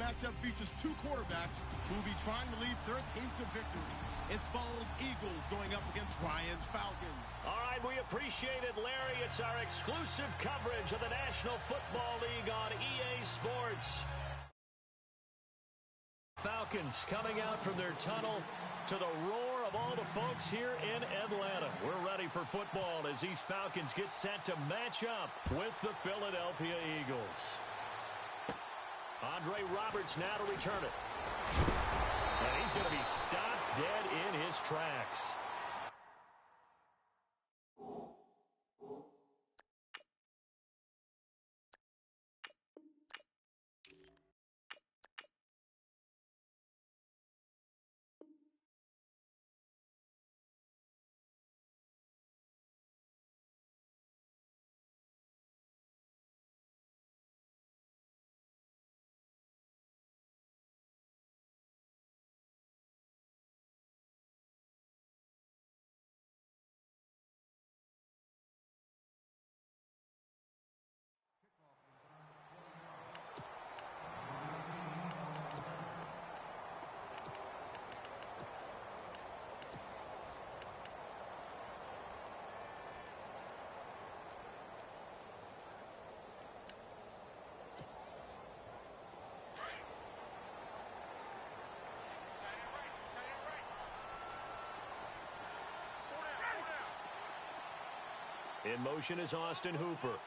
matchup features two quarterbacks who will be trying to lead their team to victory. It's Foles Eagles going up against Ryan's Falcons. All right, we appreciate it, Larry. It's our exclusive coverage of the National Football League on EA Sports. Falcons coming out from their tunnel to the roar of all the folks here in Atlanta. We're ready for football as these Falcons get set to match up with the Philadelphia Eagles. Andre Roberts now to return it. And he's going to be stopped dead in his tracks. In motion is Austin Hooper.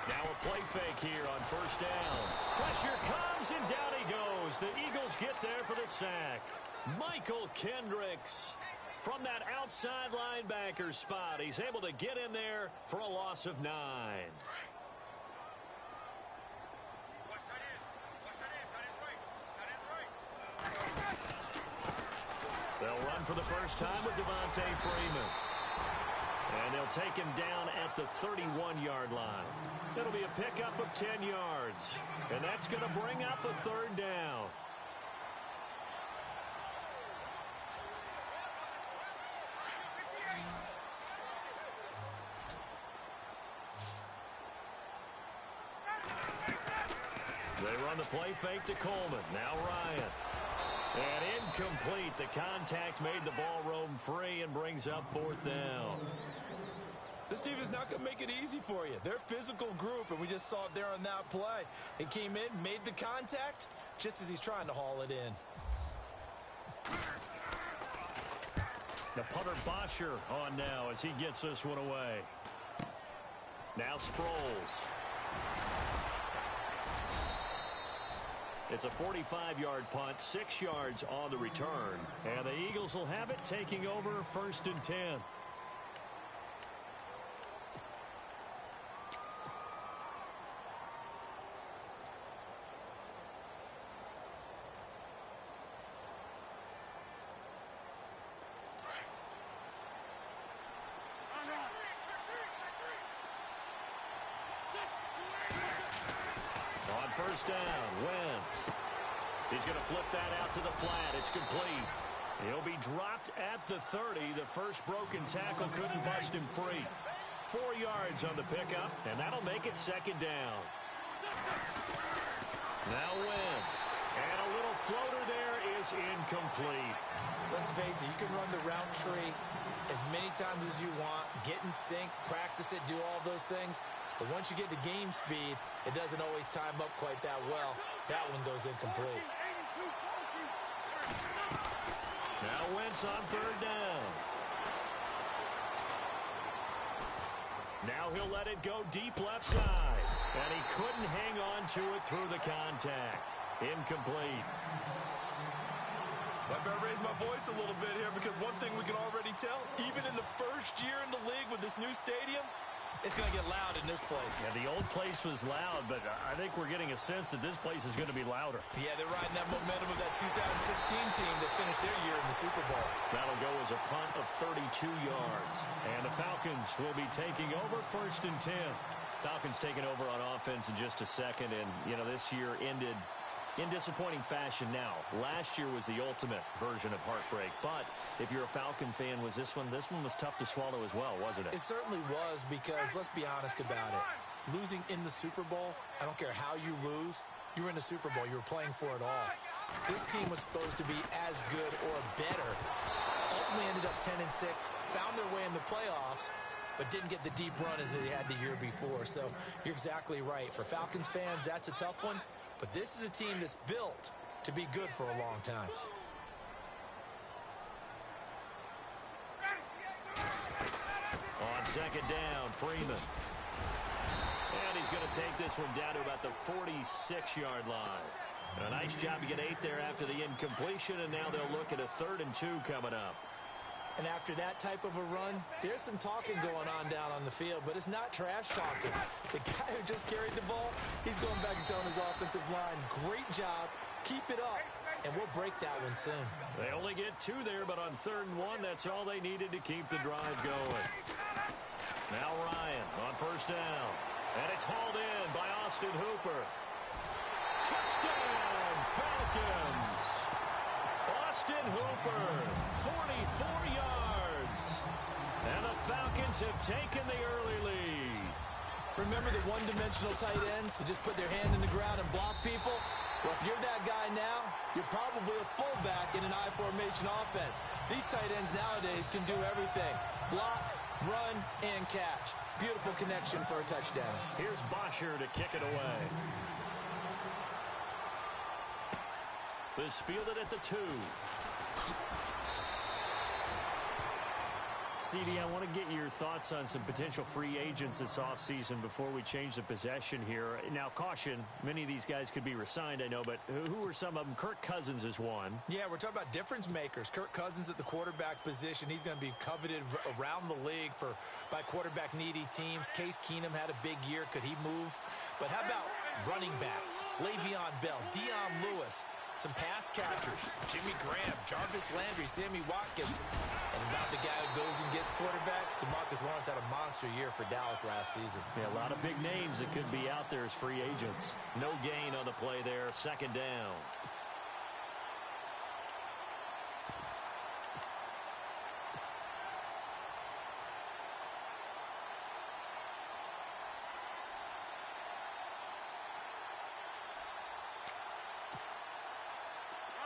Now a play fake here on first down. Pressure comes and down he goes. The Eagles get there for the sack. Michael Kendricks from that outside linebacker spot. He's able to get in there for a loss of 9. They'll run for the first time with Devontae Freeman. And they'll take him down at the 31-yard line. It'll be a pickup of 10 yards. And that's going to bring up a third down. They run the play fake to Coleman. Now Ryan. And incomplete. The contact made the ball roam free and brings up fourth down. This team is not going to make it easy for you. They're a physical group, and we just saw it there on that play. It came in, made the contact, just as he's trying to haul it in. The punter Bosher on now as he gets this one away. Now Sproles. It's a 45-yard punt, 6 yards on the return. And the Eagles will have it taking over first and 10. First down, Wentz. He's going to flip that out to the flat. It's complete. He'll be dropped at the 30. The first broken tackle couldn't bust him free. 4 yards on the pickup, and that'll make it second down. Now Wentz. And a little floater there is incomplete. Let's face it, you can run the route tree as many times as you want, get in sync, practice it, do all those things. But once you get to game speed, it doesn't always time up quite that well. That one goes incomplete. Now Wentz on third down. Now he'll let it go deep left side. And he couldn't hang on to it through the contact. Incomplete. I better raise my voice a little bit here because one thing we can already tell, even in the first year in the league with this new stadium, it's going to get loud in this place. Yeah, the old place was loud, but I think we're getting a sense that this place is going to be louder. Yeah, they're riding that momentum of that 2016 team that finished their year in the Super Bowl. That'll go as a punt of 32 yards. And the Falcons will be taking over first and 10. Falcons taking over on offense in just a second. And, you know, this year ended in disappointing fashion now. Last year was the ultimate version of heartbreak. But if you're a Falcon fan, was this one was tough to swallow as well, wasn't it? It certainly was because, let's be honest about it, losing in the Super Bowl, I don't care how you lose, you were in the Super Bowl. You were playing for it all. This team was supposed to be as good or better. Ultimately ended up 10-6, found their way in the playoffs, but didn't get the deep run as they had the year before. So you're exactly right. For Falcons fans, that's a tough one. But this is a team that's built to be good for a long time. On second down, Freeman. And he's going to take this one down to about the 46-yard line. A nice job to get 8 there after the incompletion, and now they'll look at a 3rd and 2 coming up. And after that type of a run, there's some talking going on down on the field, but it's not trash talking. The guy who just carried the ball, he's going back and telling his offensive line, great job, keep it up, and we'll break that one soon. They only get 2 there, but on 3rd and 1, that's all they needed to keep the drive going. Now Ryan on 1st down, and it's hauled in by Austin Hooper. Touchdown, Falcons! Austin Hooper, 44 yards. And the Falcons have taken the early lead. Remember the one-dimensional tight ends who just put their hand in the ground and block people? Well, if you're that guy now, you're probably a fullback in an I formation offense. These tight ends nowadays can do everything. Block, run, and catch. Beautiful connection for a touchdown. Here's Bosher to kick it away. This fielded at the 2. CD, I want to get your thoughts on some potential free agents this offseason before we change the possession here. Now, caution, many of these guys could be resigned, I know, but who are some of them? Kirk Cousins is one. Yeah, we're talking about difference makers. Kirk Cousins at the quarterback position. He's going to be coveted around the league by quarterback-needy teams. Case Keenum had a big year. Could he move? But how about running backs? Le'Veon Bell, Dion Lewis. Some pass catchers, Jimmy Graham, Jarvis Landry, Sammy Watkins. And about the guy who goes and gets quarterbacks, DeMarcus Lawrence had a monster year for Dallas last season. Yeah, a lot of big names that could be out there as free agents. No gain on the play there, 2nd down.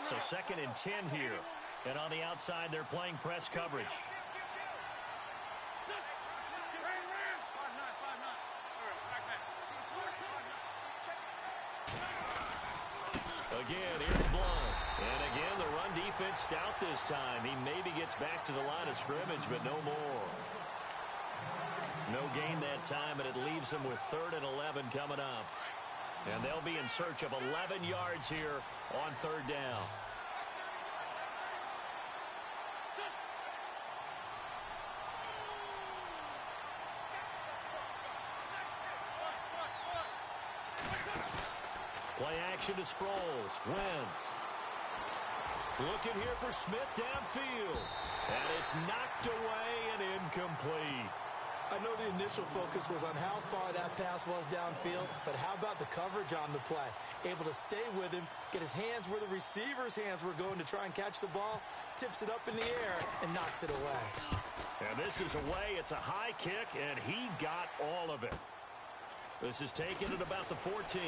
So 2nd and 10 here. And on the outside, they're playing press coverage. Again, here's Blount. And again, the run defense stout this time. He maybe gets back to the line of scrimmage, but no more. No gain that time, and it leaves them with 3rd and 11 coming up. And they'll be in search of 11 yards here on 3rd down. Play action to Sproles. Wentz. Looking here for Smith downfield. And it's knocked away and incomplete. I know the initial focus was on how far that pass was downfield, but how about the coverage on the play? Able to stay with him, get his hands where the receiver's hands were going to try and catch the ball, tips it up in the air, and knocks it away. And this is away. It's a high kick, and he got all of it. This is taken at about the 14.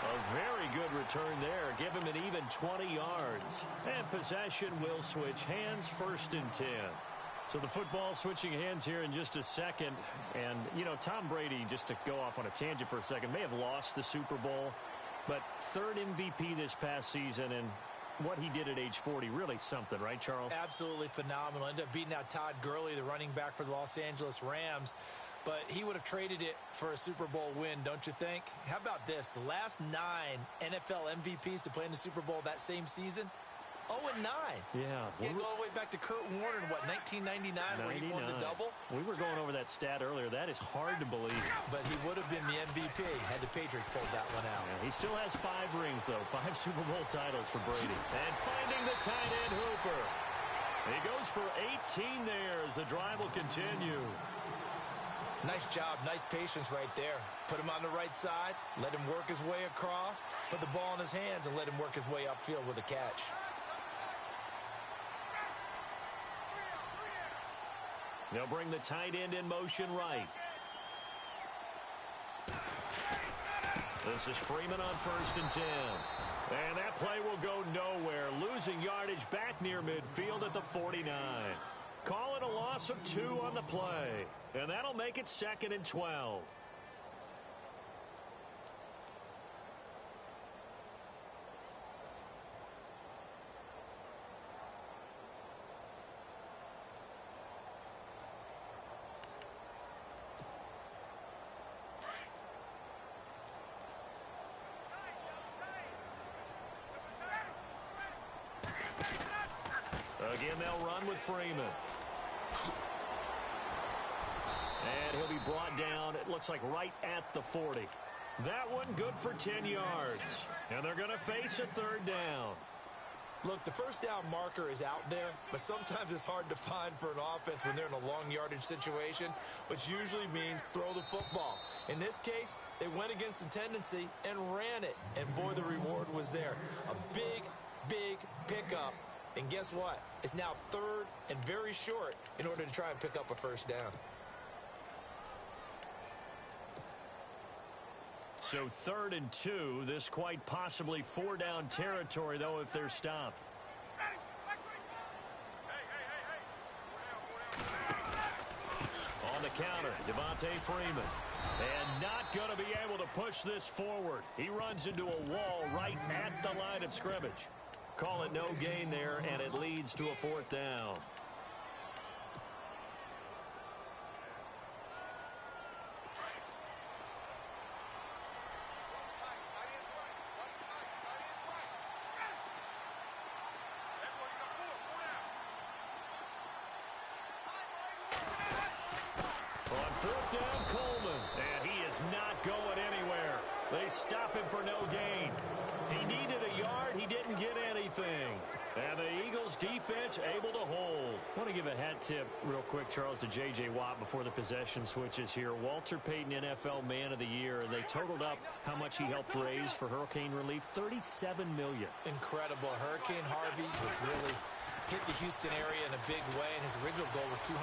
A very good return there. Give him an even 20 yards. And possession will switch hands, 1st and 10. So the football switching hands here in just a second. And, you know, Tom Brady, just to go off on a tangent for a second, may have lost the Super Bowl. But 3rd MVP this past season, and what he did at age 40, really something, right, Charles? Absolutely phenomenal. Ended up beating out Todd Gurley, the running back for the Los Angeles Rams. But he would have traded it for a Super Bowl win, don't you think? How about this? The last 9 NFL MVPs to play in the Super Bowl that same season, 0-9. Yeah. You go all the way back to Kurt Warner in, 1999, where he won the double? We were going over that stat earlier. That is hard to believe. But he would have been the MVP had the Patriots pulled that one out. Yeah, he still has 5 rings, though. 5 Super Bowl titles for Brady. And finding the tight end, Hooper. He goes for 18 there as the drive will continue. Nice job, nice patience right there. Put him on the right side, let him work his way across, put the ball in his hands, and let him work his way upfield with a catch. They'll bring the tight end in motion right. This is Freeman on 1st and 10. And that play will go nowhere, losing yardage back near midfield at the 49. Call it a loss of 2 on the play. And that'll make it 2nd and 12. Again, they'll run with Freeman. And he'll be brought down, it looks like right at the 40. That one good for 10 yards. And they're going to face a 3rd down. Look, the first down marker is out there, but sometimes it's hard to find for an offense when they're in a long yardage situation, which usually means throw the football. In this case, they went against the tendency and ran it. And boy, the reward was there. A big, big pickup. And guess what? It's now 3rd and very short in order to try and pick up a 1st down. So 3rd and 2, this quite possibly 4-down territory, though, if they're stopped. On the counter, Devontae Freeman. And not going to be able to push this forward. He runs into a wall right at the line of scrimmage. Call it no gain there, and it leads to a 4th down. On 4th down, Coleman. And he is not going anywhere. They stop him for no gain. He needed a yard. He didn't get anything. And the Eagles defense able to hold. I want to give a hat tip real quick, Charles, to J.J. Watt before the possession switches here. Walter Payton, NFL Man of the Year. They totaled up how much he helped raise for hurricane relief, $37 million. Incredible. Hurricane Harvey, which really hit the Houston area in a big way, and his original goal was $200,000.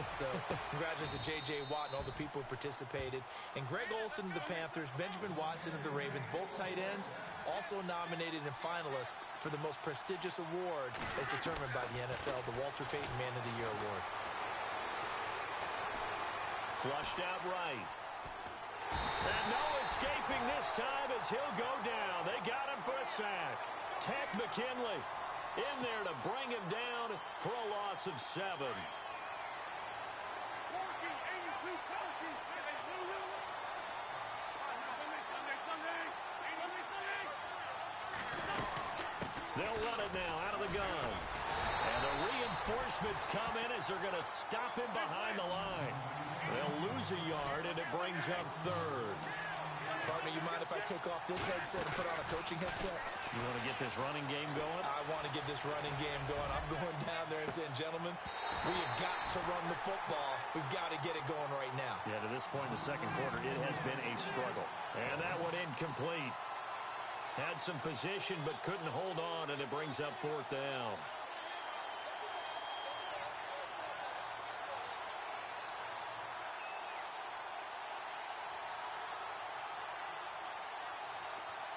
So congratulations to J.J. Watt and all the people who participated. And Greg Olsen of the Panthers, Benjamin Watson of the Ravens, both tight ends, also nominated and finalists for the most prestigious award as determined by the NFL, the Walter Payton Man of the Year Award. Flushed out right. And no escaping this time as he'll go down. They got him for a sack. Tech McKinley in there to bring him down for a loss of 7. They'll run it now out of the gun. And the reinforcements come in as they're going to stop him behind the line. They'll lose a yard, and it brings up 3rd. Partner, you mind if I take off this headset and put on a coaching headset? You want to get this running game going? I want to get this running game going. I'm going down there and saying, gentlemen, we have got to run the football. We've got to get it going right now. Yeah, to this point in the second quarter, it has been a struggle. And that one incomplete. Had some position, but couldn't hold on, and it brings up 4th down.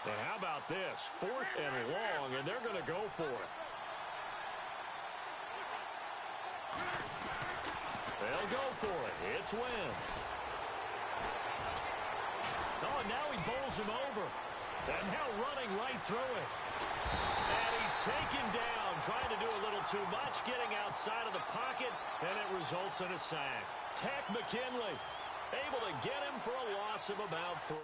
And how about this? 4th and long, and they're going to go for it. They'll go for it. It's Wentz. Oh, and now he bowls him over. And now running right through it. And he's taken down, trying to do a little too much, getting outside of the pocket, and it results in a sack. Tech McKinley able to get him for a loss of about 3.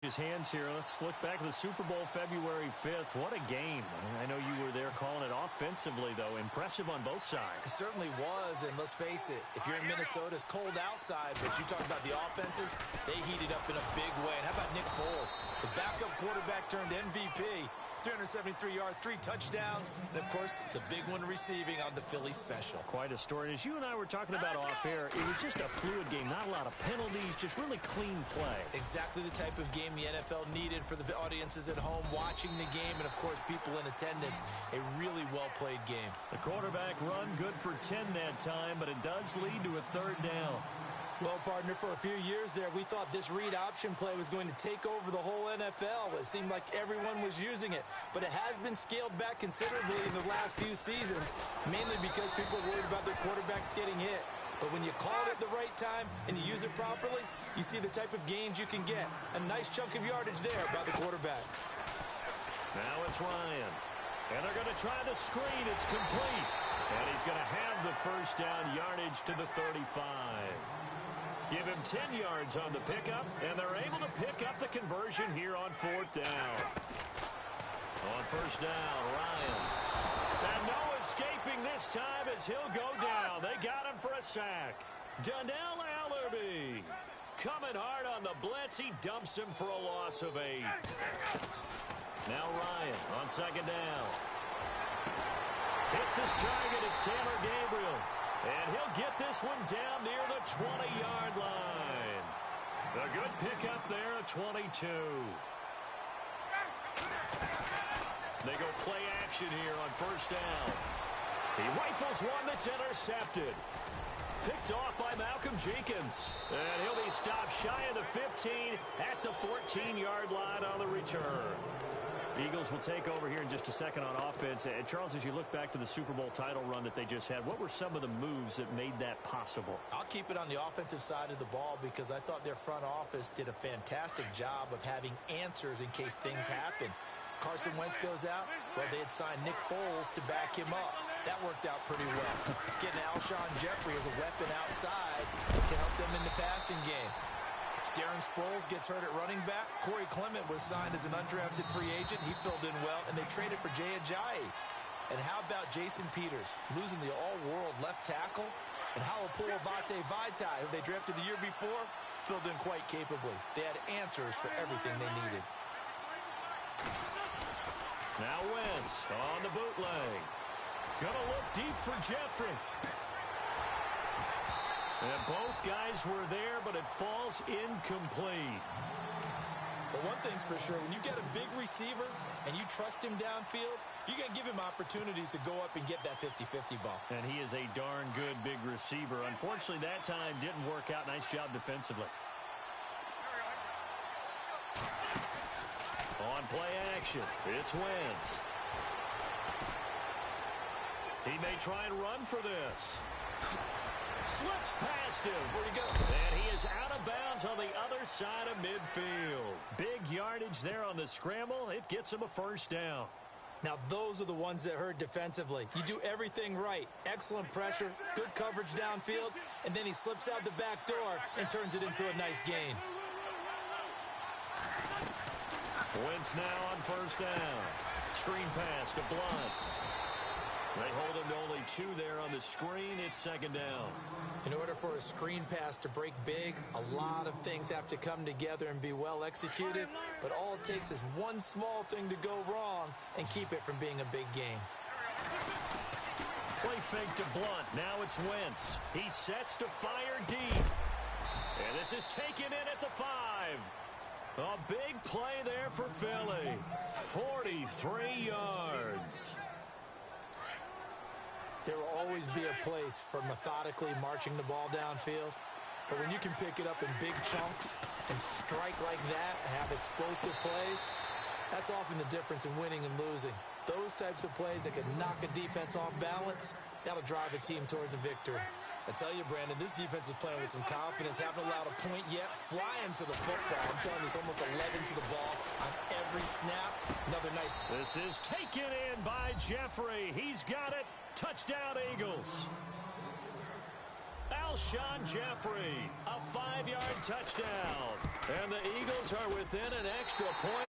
His hands here. Let's look back at the Super Bowl February 5th. What a game. I know you were there calling it offensively, though. Impressive on both sides. It certainly was, and let's face it, if you're in Minnesota, it's cold outside, but you talk about the offenses, they heated up in a big way. And how about Nick Foles, the backup quarterback turned MVP, 373 yards, 3 touchdowns, and, of course, the big one receiving on the Philly special. Quite a story. As you and I were talking about off air, it was just a fluid game, not a lot of penalties, just really clean play. Exactly the type of game the NFL needed for the audiences at home watching the game and, of course, people in attendance. A really well-played game. The quarterback run good for 10 that time, but it does lead to a third down. Well, partner, for a few years there, we thought this read option play was going to take over the whole NFL. It seemed like everyone was using it, but it has been scaled back considerably in the last few seasons, mainly because people are worried about their quarterbacks getting hit. But when you call it at the right time and you use it properly, you see the type of gains you can get. A nice chunk of yardage there by the quarterback. Now it's Ryan. And they're going to try the screen. It's complete. And he's going to have the first down yardage to the 35. Give him 10 yards on the pickup, and they're able to pick up the conversion here on fourth down. On first down, Ryan. And no escaping this time as he'll go down. They got him for a sack. Donnell Allerby coming hard on the blitz. He dumps him for a loss of 8. Now Ryan on second down. Hits his target. It's Taylor Gabriel. And he'll get this one down near the 20-yard line. A good pickup there at 22. They go play action here on first down. He rifles one that's intercepted. Picked off by Malcolm Jenkins. And he'll be stopped shy of the 15 at the 14-yard line on the return. Eagles will take over here in just a second on offense. And Charles, as you look back to the Super Bowl title run that they just had, what were some of the moves that made that possible? I'll keep it on the offensive side of the ball because I thought their front office did a fantastic job of having answers in case things happen. Carson Wentz goes out. Well, they had signed Nick Foles to back him up. That worked out pretty well. Getting Alshon Jeffrey as a weapon outside to help them in the passing game. Darren Sproles gets hurt at running back. Corey Clement was signed as an undrafted free agent. He filled in well, and they traded for Jay Ajayi. And how about Jason Peters, losing the all-world left tackle? And Halapolo Vate Vaitai, who they drafted the year before, filled in quite capably. They had answers for everything they needed. Now Wentz on the bootleg. Gonna look deep for Jeffrey. And both guys were there, but it falls incomplete. But one thing's for sure, when you get a big receiver and you trust him downfield, you're going to give him opportunities to go up and get that 50-50 ball. And he is a darn good big receiver. Unfortunately, that time didn't work out. Nice job defensively. On play action, it's Wentz. He may try and run for this. Slips past him. Where'd he go? And he is out of bounds on the other side of midfield. Big yardage there on the scramble. It gets him a first down. Now, those are the ones that hurt defensively. You do everything right. Excellent pressure, good coverage downfield, and then he slips out the back door and turns it into a nice gain. Wentz now on first down. Screen pass to Blunt. They hold him to only 2 there on the screen. It's second down. In order for a screen pass to break big, a lot of things have to come together and be well executed. But all it takes is one small thing to go wrong and keep it from being a big game. Play fake to Blunt. Now it's Wentz. He sets to fire deep. And this is taken in at the 5. A big play there for Philly. 43 yards. There will always be a place for methodically marching the ball downfield. But when you can pick it up in big chunks and strike like that, have explosive plays, that's often the difference in winning and losing. Those types of plays that can knock a defense off balance, that'll drive a team towards a victory. I tell you, Brandon, this defense is playing with some confidence. Haven't allowed a point yet. Flying to the football. I'm telling you, it's almost 11 to the ball on every snap. Another nice. This is taken in by Jeffrey. He's got it. Touchdown, Eagles. Alshon Jeffrey, a 5-yard touchdown. And the Eagles are within an extra point.